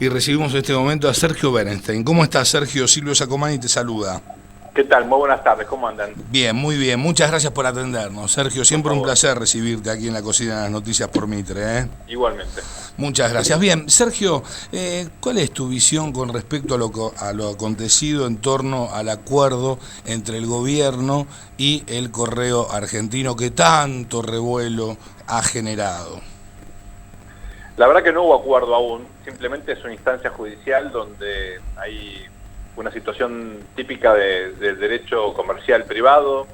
Y recibimos en este momento a Sergio Berenstein. ¿Cómo estás, Sergio? Silvio Sacomani te saluda. ¿Qué tal? Muy buenas tardes, ¿cómo andan? Bien, muy bien. Muchas gracias por atendernos. Sergio, Por siempre un favor, placer recibirte aquí en la Cocina de las Noticias por Mitre, ¿eh? igualmente. Muchas gracias. Bien, Sergio, ¿cuál es tu visión con respecto a lo acontecido en torno al acuerdo entre el gobierno y el Correo Argentino que tanto revuelo ha generado? La verdad que no hubo acuerdo aún, simplemente es una instancia judicial donde hay una situación típica del derecho comercial privado,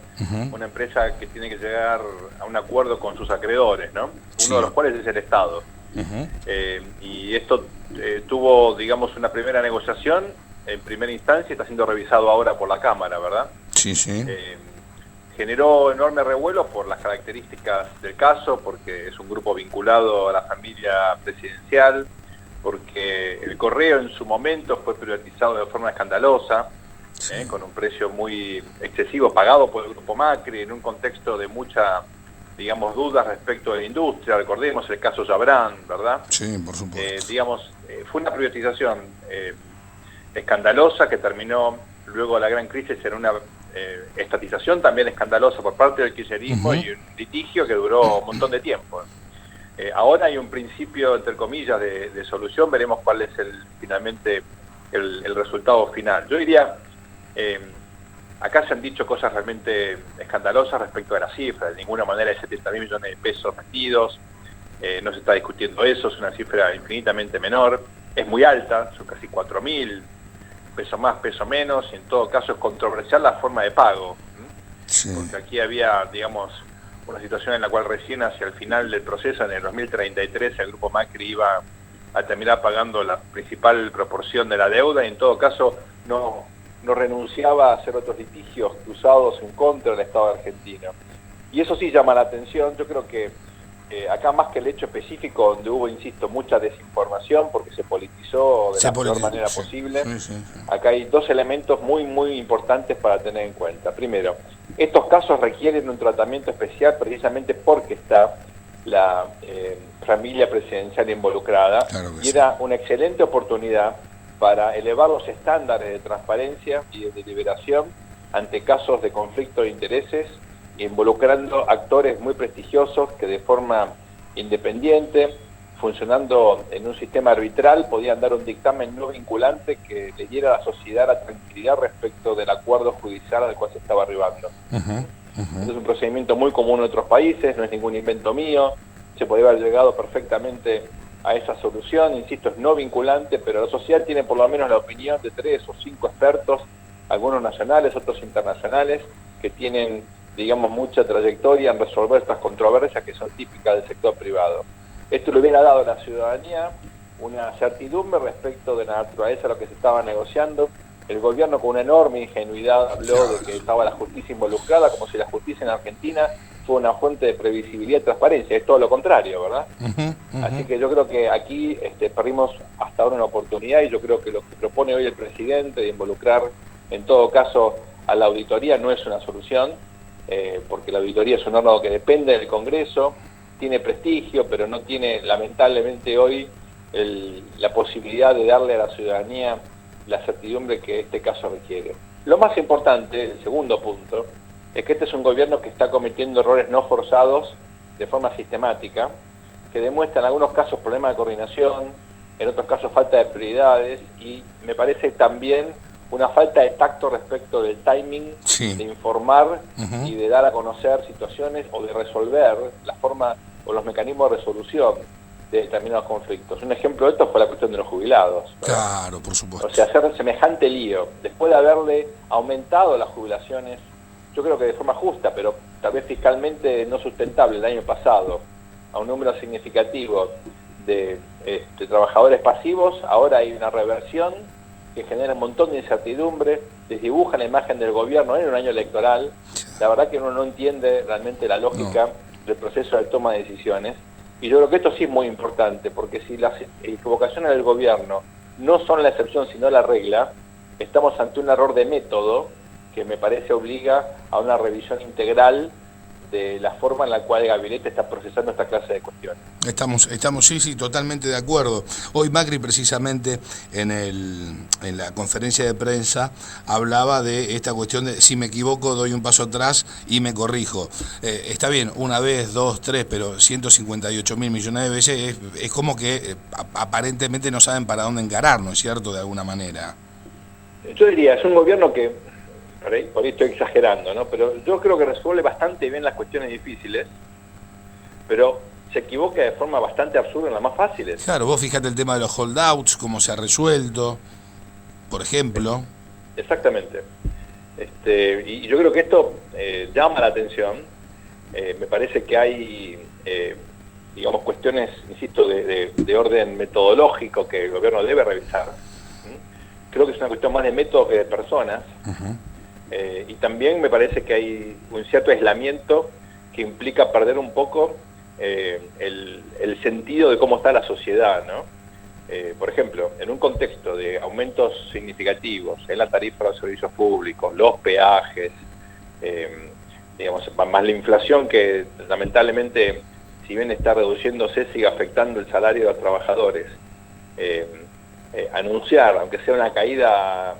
una empresa que tiene que llegar a un acuerdo con sus acreedores, ¿no? Sí. Uno de los cuales es el Estado. Y esto tuvo, digamos, una primera negociación en primera instancia y está siendo revisado ahora por la Cámara, ¿verdad? Sí, sí. Generó enorme revuelo por las características del caso, porque es un grupo vinculado a la familia presidencial, porque el correo en su momento fue privatizado de forma escandalosa, Sí. Con un precio muy excesivo pagado por el grupo Macri, en un contexto de mucha, digamos, dudas respecto de la industria. Recordemos el caso Yabrán, ¿verdad? Sí, por supuesto. Fue una privatización escandalosa que terminó luego de la gran crisis en una estatización también escandalosa por parte del kirchnerismo y un litigio que duró un montón de tiempo. Ahora hay un principio, entre comillas, de solución, veremos cuál es finalmente el resultado final. Yo diría, acá se han dicho cosas realmente escandalosas respecto a la cifra, de ninguna manera hay 70.000 millones de pesos metidos, no se está discutiendo eso, es una cifra infinitamente menor, es muy alta, son casi 4.000, peso más, peso menos, y en todo caso es controversial la forma de pago, Sí. porque aquí había, digamos, una situación en la cual recién hacia el final del proceso, en el 2033, el grupo Macri iba a terminar pagando la principal proporción de la deuda y en todo caso no renunciaba a hacer otros litigios cruzados en contra del Estado argentino. Y eso sí llama la atención. Yo creo que acá más que el hecho específico donde hubo, insisto, mucha desinformación porque se politizó de la peor manera posible, acá hay dos elementos muy importantes para tener en cuenta. Primero, estos casos requieren un tratamiento especial precisamente porque está la familia presidencial involucrada, Claro que y era una excelente oportunidad para elevar los estándares de transparencia y de deliberación ante casos de conflicto de intereses, involucrando actores muy prestigiosos que de forma independiente, funcionando en un sistema arbitral, podían dar un dictamen no vinculante que le diera a la sociedad la tranquilidad respecto del acuerdo judicial al cual se estaba arribando. Este es un procedimiento muy común en otros países, no es ningún invento mío, se podría haber llegado perfectamente a esa solución, insisto, es no vinculante, pero la sociedad tiene por lo menos la opinión de 3 o 5 expertos, algunos nacionales, otros internacionales, que tienen, digamos, mucha trayectoria en resolver estas controversias que son típicas del sector privado. Esto le hubiera dado a la ciudadanía una certidumbre respecto de la naturaleza de lo que se estaba negociando. El gobierno con una enorme ingenuidad habló de que estaba la justicia involucrada, como si la justicia en Argentina fue una fuente de previsibilidad y transparencia. Es todo lo contrario, ¿verdad? Así que yo creo que aquí perdimos hasta ahora una oportunidad, y yo creo que lo que propone hoy el presidente de involucrar en todo caso a la auditoría no es una solución, porque la auditoría es un órgano que depende del Congreso, tiene prestigio, pero no tiene lamentablemente hoy la posibilidad de darle a la ciudadanía la certidumbre que este caso requiere. Lo más importante, el segundo punto, es que este es un gobierno que está cometiendo errores no forzados de forma sistemática, que demuestran en algunos casos problemas de coordinación, en otros casos falta de prioridades, y me parece también una falta de tacto respecto del timing, de informar y de dar a conocer situaciones o de resolver la forma o los mecanismos de resolución de determinados conflictos. Un ejemplo de esto fue la cuestión de los jubilados, ¿verdad? Claro, por supuesto. O sea, hacer semejante lío, después de haberle aumentado las jubilaciones, yo creo que de forma justa, pero tal vez fiscalmente no sustentable el año pasado, a un número significativo de trabajadores pasivos. Ahora hay una reversión que genera un montón de incertidumbre, desdibuja la imagen del gobierno en un año electoral. La verdad que uno no entiende realmente la lógica del proceso de toma de decisiones, y yo creo que esto sí es muy importante, porque si las equivocaciones del gobierno no son la excepción sino la regla, estamos ante un error de método que me parece obliga a una revisión integral de la forma en la cual el gabinete está procesando esta clase de cuestiones. Estamos, sí, totalmente de acuerdo. Hoy Macri precisamente en la conferencia de prensa hablaba de esta cuestión de si me equivoco doy un paso atrás y me corrijo. Está bien, una vez, dos, tres, pero 158.000 millones de veces es como que aparentemente no saben para dónde encarar, ¿no es cierto? De alguna manera. Yo diría, es un gobierno que, por ahí estoy exagerando, ¿no? Pero yo creo que resuelve bastante bien las cuestiones difíciles, pero se equivoca de forma bastante absurda en las más fáciles. Claro, vos fíjate el tema de los holdouts, cómo se ha resuelto, por ejemplo. Exactamente. Y yo creo que esto llama la atención. Me parece que hay, digamos, cuestiones, insisto, de orden metodológico que el gobierno debe revisar. Creo que es una cuestión más de métodos que de personas. Y también me parece que hay un cierto aislamiento que implica perder un poco el sentido de cómo está la sociedad, ¿no? Por ejemplo, en un contexto de aumentos significativos en la tarifa de los servicios públicos, los peajes, digamos, más la inflación que lamentablemente, si bien está reduciéndose, sigue afectando el salario de los trabajadores, anunciar, aunque sea una caída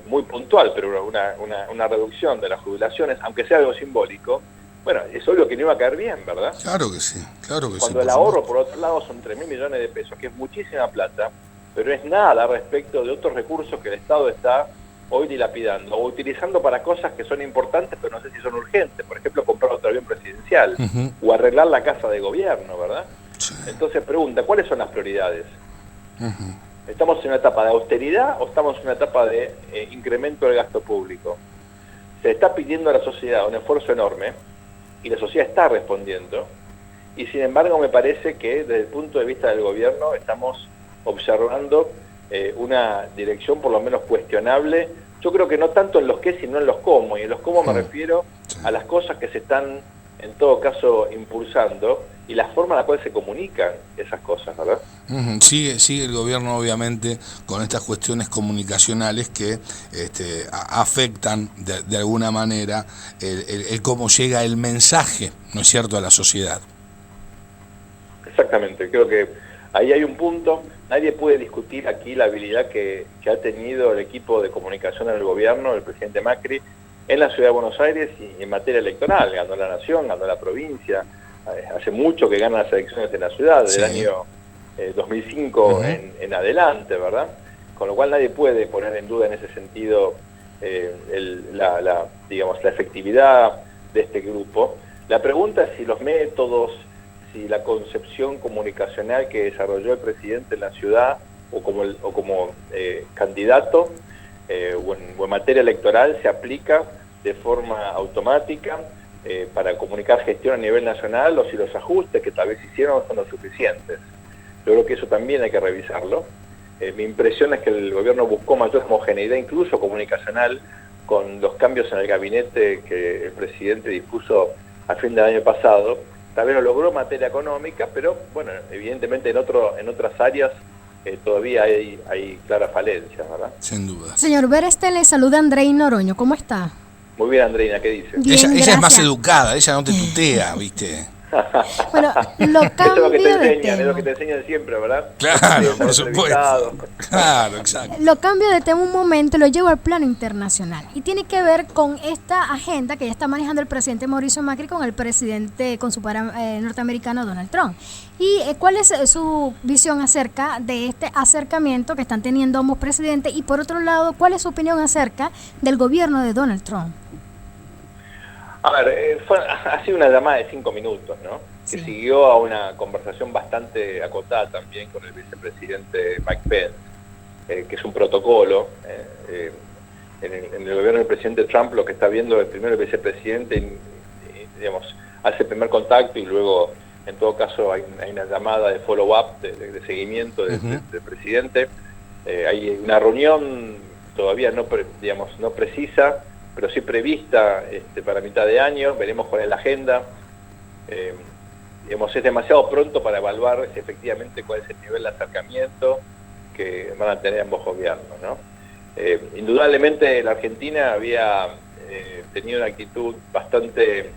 muy puntual, pero una reducción de las jubilaciones, aunque sea algo simbólico, bueno, es obvio que no iba a caer bien, ¿verdad? Claro que sí, claro que sí. Cuando el ahorro, por otro lado, son 3.000 millones de pesos, que es muchísima plata, pero es nada respecto de otros recursos que el Estado está hoy dilapidando, o utilizando para cosas que son importantes, pero no sé si son urgentes. Por ejemplo, comprar otro avión presidencial, o arreglar la casa de gobierno, ¿verdad? Sí. Entonces pregunta, ¿cuáles son las prioridades? ¿Estamos en una etapa de austeridad o estamos en una etapa de incremento del gasto público? Se está pidiendo a la sociedad un esfuerzo enorme, y la sociedad está respondiendo, y sin embargo me parece que desde el punto de vista del gobierno estamos observando una dirección por lo menos cuestionable. Yo creo que no tanto en los qué, sino en los cómo, y en los cómo me refiero a las cosas que se están en todo caso impulsando y la forma en la cual se comunican esas cosas, ¿verdad? Sigue el gobierno obviamente con estas cuestiones comunicacionales que afectan de alguna manera el cómo llega el mensaje, ¿no es cierto?, a la sociedad. Exactamente, creo que ahí hay un punto. Nadie puede discutir aquí la habilidad que ha tenido el equipo de comunicación del gobierno, el presidente Macri, en la ciudad de Buenos Aires y en materia electoral. Ganó la nación, ganó la provincia, hace mucho que ganan las elecciones en la ciudad, desde el año 2005 en adelante, ¿verdad? Con lo cual nadie puede poner en duda en ese sentido digamos, la efectividad de este grupo. La pregunta es si los métodos, si la concepción comunicacional que desarrolló el presidente en la ciudad o como candidato o en materia electoral se aplica de forma automática para comunicar gestión a nivel nacional, o si los ajustes que tal vez hicieron son los suficientes. Yo creo que eso también hay que revisarlo. Mi impresión es que el gobierno buscó mayor homogeneidad, incluso comunicacional, con los cambios en el gabinete que el presidente dispuso a fin del año pasado. Tal vez lo logró en materia económica, pero bueno, evidentemente en otras áreas todavía hay claras falencias, ¿verdad? Sin duda. Señor Bereste, le saluda Andrei Noroño. ¿Cómo está? Muy bien, Andreina, ¿qué dice? Bien, ella es más educada, ella no te tutea, ¿viste? Bueno, lo cambio de tema. Es lo que te enseñan siempre, ¿verdad? Claro, por supuesto. Claro, exacto. Lo cambio de tema un momento, lo llevo al plano internacional. Y tiene que ver con esta agenda que ya está manejando el presidente Mauricio Macri con el presidente, con su par norteamericano Donald Trump. ¿Y cuál es su visión acerca de este acercamiento que están teniendo ambos presidentes? Y por otro lado, ¿cuál es su opinión acerca del gobierno de Donald Trump? A ver, ha sido una llamada de 5 minutos, ¿no? Sí. Que siguió a una conversación bastante acotada también con el vicepresidente Mike Pence, que es un protocolo. En el gobierno del presidente Trump lo que está viendo el primero el vicepresidente, digamos, hace el primer contacto y luego, en todo caso, hay una llamada de follow-up, de seguimiento del presidente. Hay una reunión todavía no precisa, pero sí prevista para mitad de año. Veremos cuál es la agenda. Es demasiado pronto para evaluar efectivamente cuál es el nivel de acercamiento que van a tener ambos gobiernos, ¿no? Indudablemente la Argentina había tenido una actitud bastante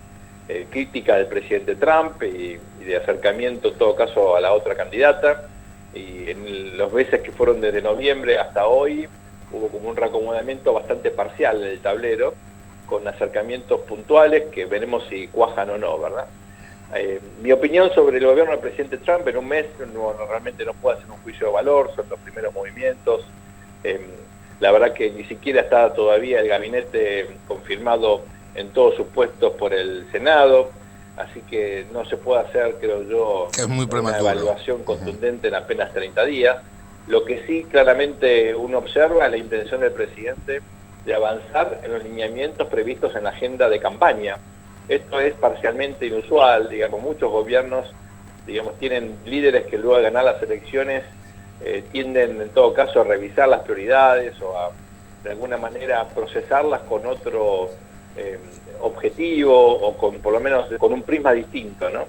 crítica del presidente Trump y de acercamiento en todo caso a la otra candidata, y en los meses que fueron desde noviembre hasta hoy hubo como un reacomodamiento bastante parcial del tablero, con acercamientos puntuales que veremos si cuajan o no, ¿verdad? Mi opinión sobre el gobierno del presidente Trump en un mes realmente no puedo hacer un juicio de valor, son los primeros movimientos. La verdad que ni siquiera está todavía el gabinete confirmado en todos sus puestos por el Senado, así que no se puede hacer, creo yo, que es muy una evaluación contundente en apenas 30 días. Lo que sí claramente uno observa es la intención del presidente de avanzar en los lineamientos previstos en la agenda de campaña. Esto es parcialmente inusual, digamos, muchos gobiernos, digamos, tienen líderes que luego de ganar las elecciones tienden en todo caso a revisar las prioridades o a de alguna manera procesarlas con otro objetivo o con por lo menos con un prisma distinto, ¿no?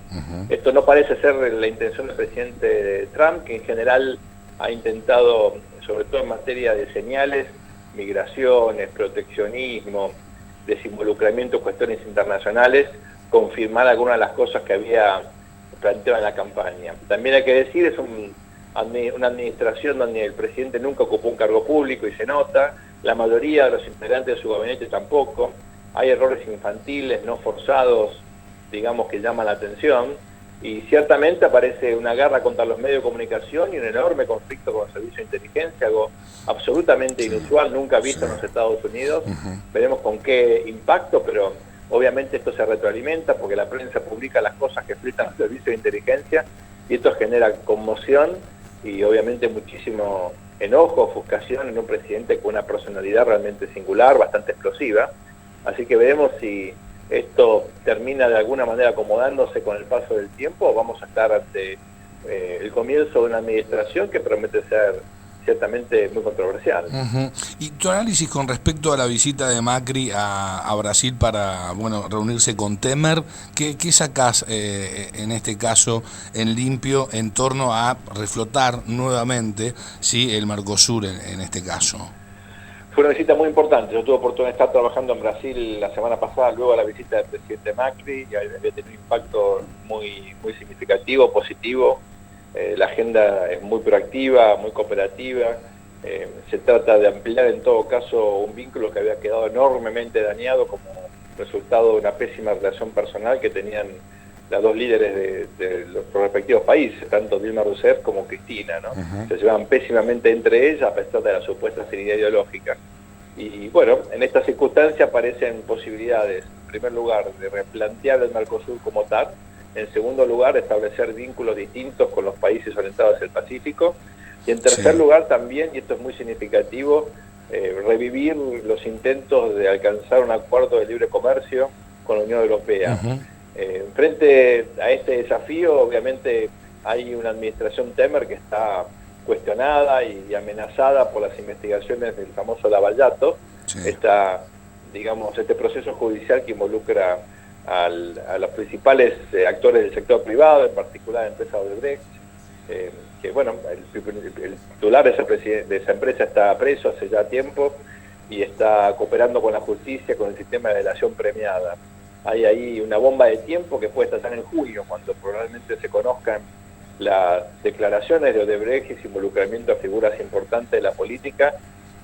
Esto no parece ser la intención del presidente Trump, que en general ha intentado, sobre todo en materia de señales, migraciones, proteccionismo, desinvolucramiento en cuestiones internacionales, confirmar algunas de las cosas que había planteado en la campaña. También hay que decir, es una administración donde el presidente nunca ocupó un cargo público y se nota, la mayoría de los integrantes de su gabinete tampoco, hay errores infantiles, no forzados, digamos, que llaman la atención, y ciertamente aparece una guerra contra los medios de comunicación y un enorme conflicto con el servicio de inteligencia, algo absolutamente inusual, nunca visto en los Estados Unidos. Veremos con qué impacto, pero obviamente esto se retroalimenta porque la prensa publica las cosas que explican los servicios de inteligencia y esto genera conmoción y obviamente muchísimo enojo, ofuscación en un presidente con una personalidad realmente singular, bastante explosiva. Así que veremos si esto termina de alguna manera acomodándose con el paso del tiempo o vamos a estar ante el comienzo de una administración que promete ser ciertamente muy controversial. Y tu análisis con respecto a la visita de Macri a Brasil para reunirse con Temer, ¿qué sacás en este caso en limpio en torno a reflotar nuevamente el Mercosur en este caso? Fue una visita muy importante. Yo tuve oportunidad de estar trabajando en Brasil la semana pasada, luego de la visita del presidente Macri, y había tenido un impacto muy significativo, positivo. La agenda es muy proactiva, muy cooperativa. Se trata de ampliar en todo caso un vínculo que había quedado enormemente dañado como resultado de una pésima relación personal que tenían las dos líderes de los respectivos países, tanto Dilma Rousseff como Cristina, ¿no? Se llevaban pésimamente entre ellas a pesar de la supuesta afinidad ideológica. Y bueno, en esta circunstancia aparecen posibilidades, en primer lugar, de replantear el Mercosur como tal, en segundo lugar, establecer vínculos distintos con los países orientados hacia el Pacífico, y en tercer lugar también, y esto es muy significativo, revivir los intentos de alcanzar un acuerdo de libre comercio con la Unión Europea. Frente a este desafío, obviamente hay una administración Temer que está cuestionada y amenazada por las investigaciones del famoso Lavallato, este proceso judicial que involucra a los principales actores del sector privado, en particular la empresa Odebrecht, que el titular de esa empresa está preso hace ya tiempo y está cooperando con la justicia, con el sistema de delación premiada. Hay ahí una bomba de tiempo que puede estallar en junio, cuando probablemente se conozcan las declaraciones de Odebrecht y su involucramiento a figuras importantes de la política,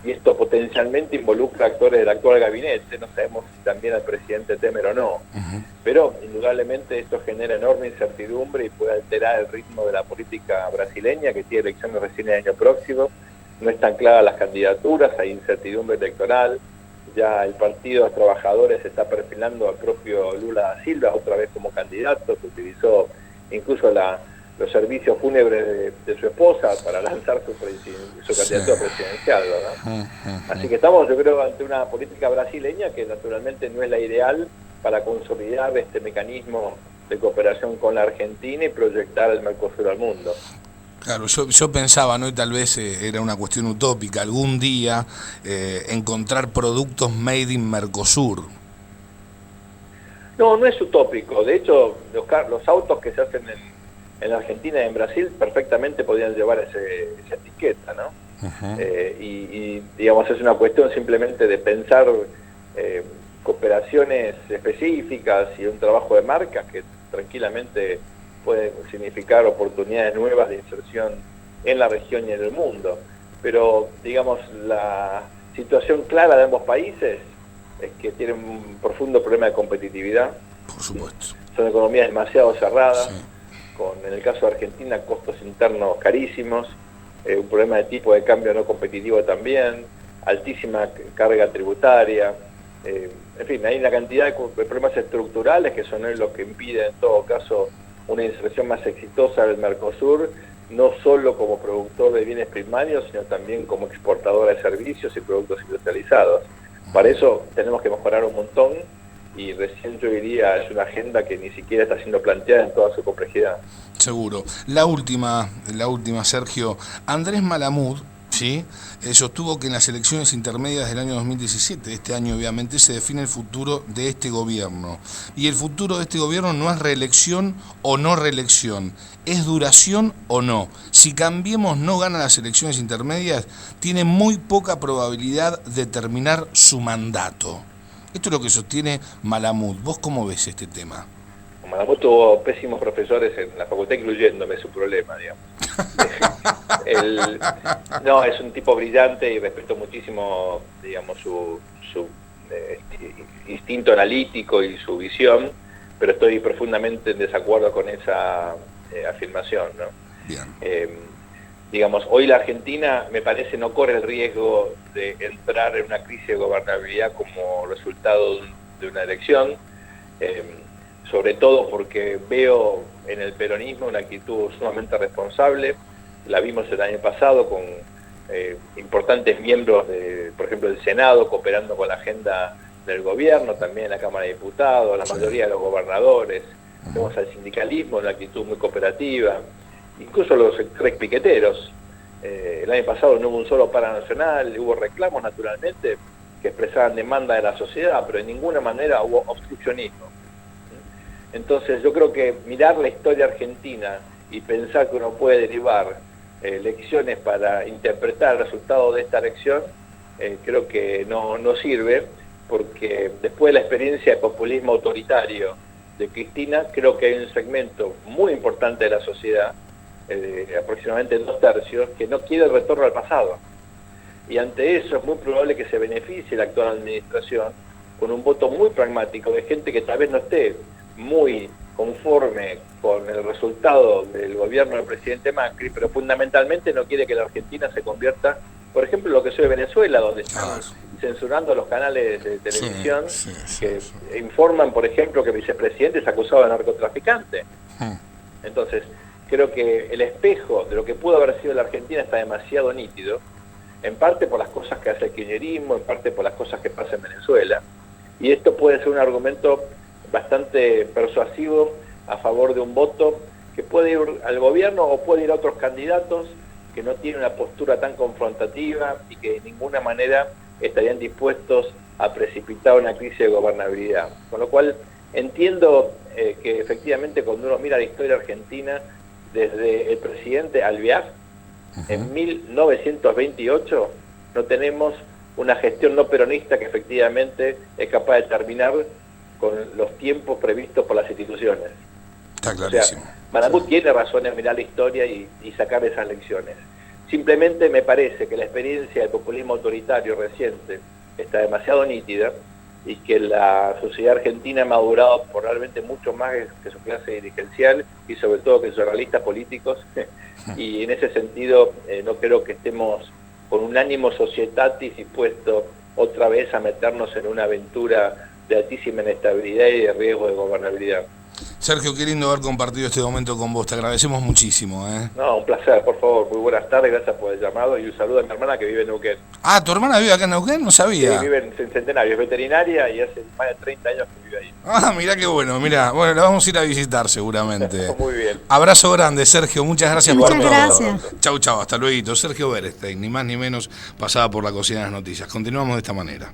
y esto potencialmente involucra actores del actual gabinete, no sabemos si también al presidente Temer o no, pero indudablemente esto genera enorme incertidumbre y puede alterar el ritmo de la política brasileña, que tiene elecciones recién el año próximo, no están claras las candidaturas, hay incertidumbre electoral, ya el Partido de los Trabajadores está perfilando al propio Lula da Silva otra vez como candidato, que utilizó incluso los servicios fúnebres de su esposa para lanzar su candidatura presidencial, ¿verdad? Así que estamos, yo creo, ante una política brasileña que naturalmente no es la ideal para consolidar este mecanismo de cooperación con la Argentina y proyectar el Mercosur al mundo. Claro, yo pensaba, ¿no? Y tal vez era una cuestión utópica, algún día encontrar productos made in Mercosur. No es utópico. De hecho, los autos que se hacen en la Argentina y en Brasil perfectamente podrían llevar esa etiqueta, ¿no? Y digamos, es una cuestión simplemente de pensar cooperaciones específicas y un trabajo de marcas que tranquilamente pueden significar oportunidades nuevas de inserción en la región y en el mundo. Pero, digamos, la situación clara de ambos países es que tienen un profundo problema de competitividad. Por supuesto. Son economías demasiado cerradas, Sí. con, en el caso de Argentina, costos internos carísimos, un problema de tipo de cambio no competitivo también, altísima carga tributaria, en fin, hay una cantidad de problemas estructurales que son lo que impide en todo caso una inserción más exitosa del Mercosur, no solo como productor de bienes primarios, sino también como exportador de servicios y productos industrializados. Para eso tenemos que mejorar un montón, y recién yo diría, es una agenda que ni siquiera está siendo planteada en toda su complejidad. Seguro. La última, Sergio. Andrés Malamud, ¿sí? Sostuvo que en las elecciones intermedias del año 2017, este año obviamente, se define el futuro de este gobierno. Y el futuro de este gobierno no es reelección o no reelección, es duración o no. Si Cambiemos no gana las elecciones intermedias, tiene muy poca probabilidad de terminar su mandato. Esto es lo que sostiene Malamud. ¿Vos cómo ves este tema? Malamud tuvo pésimos profesores en la facultad, incluyéndome, su problema, digamos. No, es un tipo brillante y respeto muchísimo, digamos, su instinto analítico y su visión, pero estoy profundamente en desacuerdo con esa afirmación, ¿no? Bien. Digamos, hoy la Argentina, me parece, no corre el riesgo de entrar en una crisis de gobernabilidad como resultado de una elección, sobre todo porque veo en el peronismo una actitud sumamente responsable. La vimos el año pasado con importantes miembros, por ejemplo, del Senado, cooperando con la agenda del gobierno, también en la Cámara de Diputados, la mayoría de los gobernadores. Vemos al sindicalismo en una actitud muy cooperativa, incluso los sectores piqueteros. El año pasado no hubo un solo paro nacional, hubo reclamos naturalmente que expresaban demanda de la sociedad, pero de ninguna manera hubo obstruccionismo. Entonces yo creo que mirar la historia argentina y pensar que uno puede derivar lecciones para interpretar el resultado de esta elección, creo que no sirve, porque después de la experiencia de populismo autoritario de Cristina, creo que hay un segmento muy importante de la sociedad, aproximadamente 2/3, que no quiere el retorno al pasado. Y ante eso es muy probable que se beneficie la actual administración con un voto muy pragmático de gente que tal vez no esté muy conforme con el resultado del gobierno del presidente Macri, pero fundamentalmente no quiere que la Argentina se convierta, por ejemplo, en lo que soy Venezuela, donde están censurando los canales de televisión que informan, por ejemplo, que el vicepresidente es acusado de narcotraficante. Entonces, creo que el espejo de lo que pudo haber sido la Argentina está demasiado nítido, en parte por las cosas que hace el kirchnerismo, en parte por las cosas que pasa en Venezuela, y esto puede ser un argumento bastante persuasivo a favor de un voto que puede ir al gobierno o puede ir a otros candidatos que no tienen una postura tan confrontativa y que de ninguna manera estarían dispuestos a precipitar una crisis de gobernabilidad. Con lo cual entiendo que efectivamente cuando uno mira la historia argentina desde el presidente Alvear, en 1928 no tenemos una gestión no peronista que efectivamente es capaz de terminar con los tiempos previstos por las instituciones. Está clarísimo. O sea, Malamud tiene razón en mirar la historia y sacar esas lecciones. Simplemente me parece que la experiencia del populismo autoritario reciente está demasiado nítida y que la sociedad argentina ha madurado probablemente mucho más que su clase dirigencial y sobre todo que sus analistas políticos y en ese sentido no creo que estemos con un ánimo societatis dispuesto otra vez a meternos en una aventura de altísima inestabilidad y de riesgo de gobernabilidad. Sergio, qué lindo haber compartido este momento con vos, te agradecemos muchísimo. No, un placer, por favor, muy buenas tardes, gracias por el llamado y un saludo a mi hermana que vive en Neuquén. Ah, ¿tu hermana vive acá en Neuquén? No sabía. Sí, vive en Centenario, es veterinaria y hace más de 30 años que vive ahí. Ah, mirá qué bueno, mirá, bueno, la vamos a ir a visitar seguramente. Muy bien. Abrazo grande, Sergio, muchas gracias Muchas por todo. gracias. Chau, chau, hasta luego. Sergio Berestein, ni más ni menos, pasaba por la cocina de las noticias. Continuamos de esta manera.